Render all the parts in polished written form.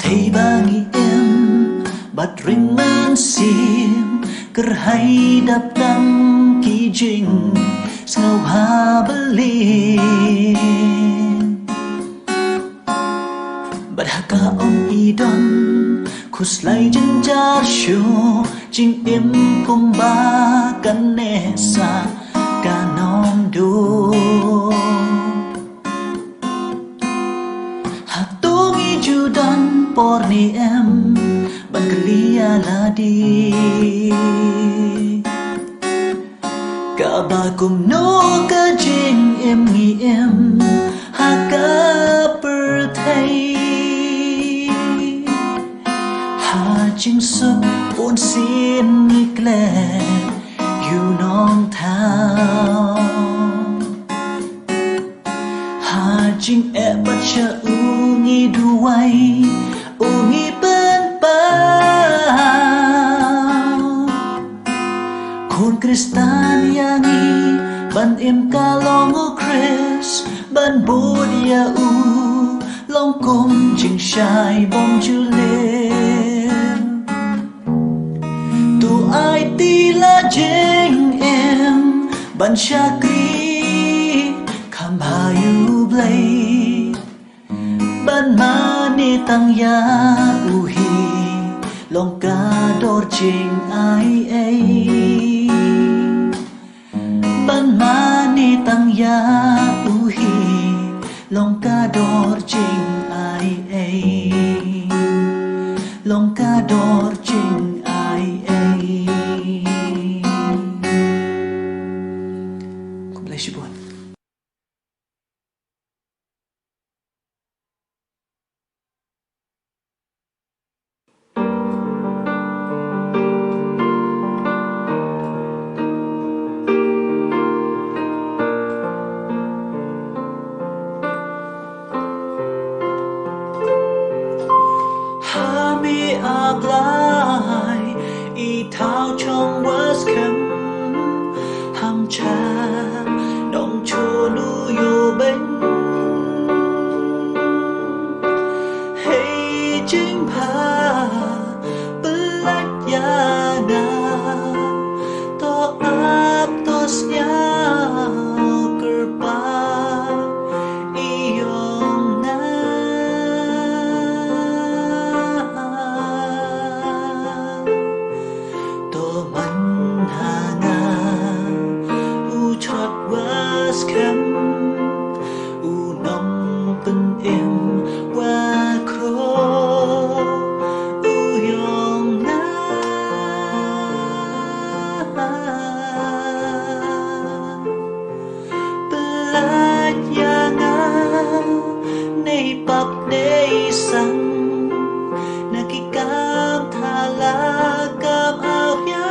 Thấy ba nghĩ em bật rinh man xiêm cờ hay đập đăng kỳ trình sao ha beli bật hạ ca ông y đón khus lay chân cha show chính em cùng ba căn nè xa ca non đô dan porni em ban kelia ladi ka ba kum no ka jing em ngi em ha ka per thai ha jing sup pon sin ni kle you nong thao ha jing e ba cha ungi duai ungi ben pau kun kristan yangi ban em kalong o Chris ban bodia u long kum jing shai bom chu le tu ai ti la jing em ban shakri kam ha you blay ban mani tang ya uhi long ka dor jing ai ai ban mani tang ya uhi long ka dor jing ai ai long ka dor jing ai ai. God bless you both. Thao trong was khăm ham cha nong cho nu yo bên hey chính pa belat ya na to ap tos ya kerpa iyong na khăm u nong bên em qua khô u yong na belat ya nga nay pap nay sang nakikam thala kam ao ya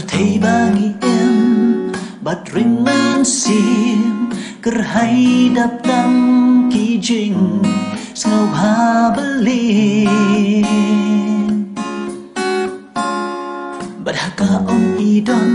Thấy ba nghĩ em bật rinh man sim ker hay đập tăng kỳ trình sao ha beli bật hạ ca ông y đón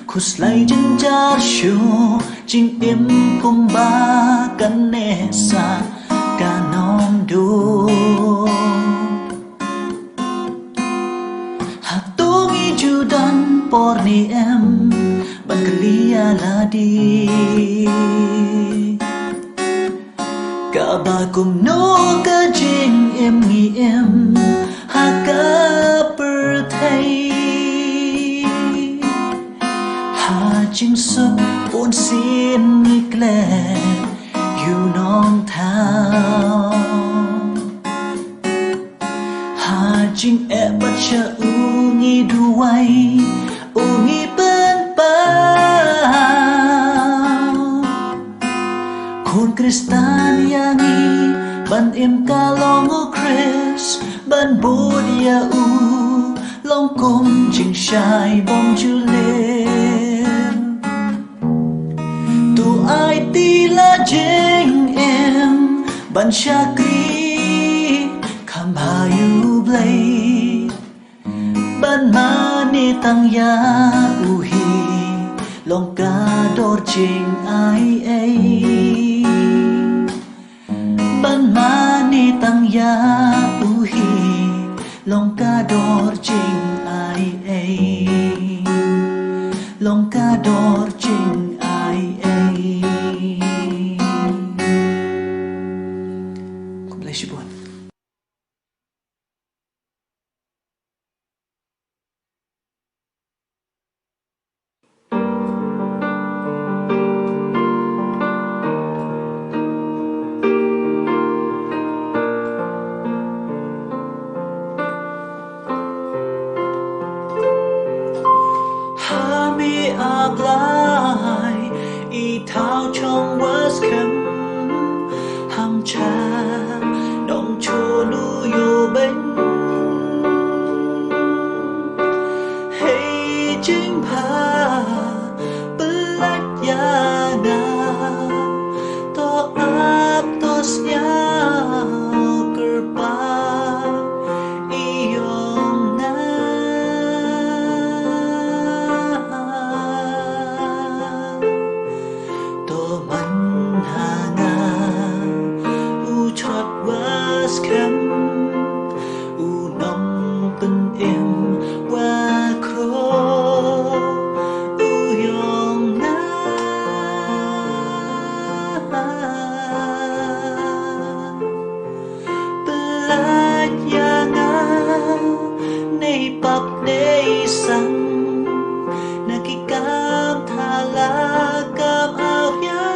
khus lay chân cha show chinh em cùng ba căn nè sa ca non đô dan porni em ban kelia ladi ka ba kum no ka jing em ngi em ha ka per thai ha jing sup pon sin ni kle you nong thao ha jing e bat cha ungi duai ungi bên bao khôn kristan yangi ban em ca long o Chris ban bodia u long kom ching shai bom chu lên tu ai ti la jeng em ban shakri kam ha you blay ban mani tang ya uhi long ka dor jing ai ai ban mani tang ya uhi long ka dor jing ai ai long ka dor jing ai ai. God bless you buat. Apply y thao trong was khấm ham cha đông chô nu yo bên hey chính pa belat ya na to ap to sya kerpa iyong na khám u nong bên em qua khô u yong na belat yang nei pap nei sang nakikam thala kam ao ya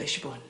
bless you, boy.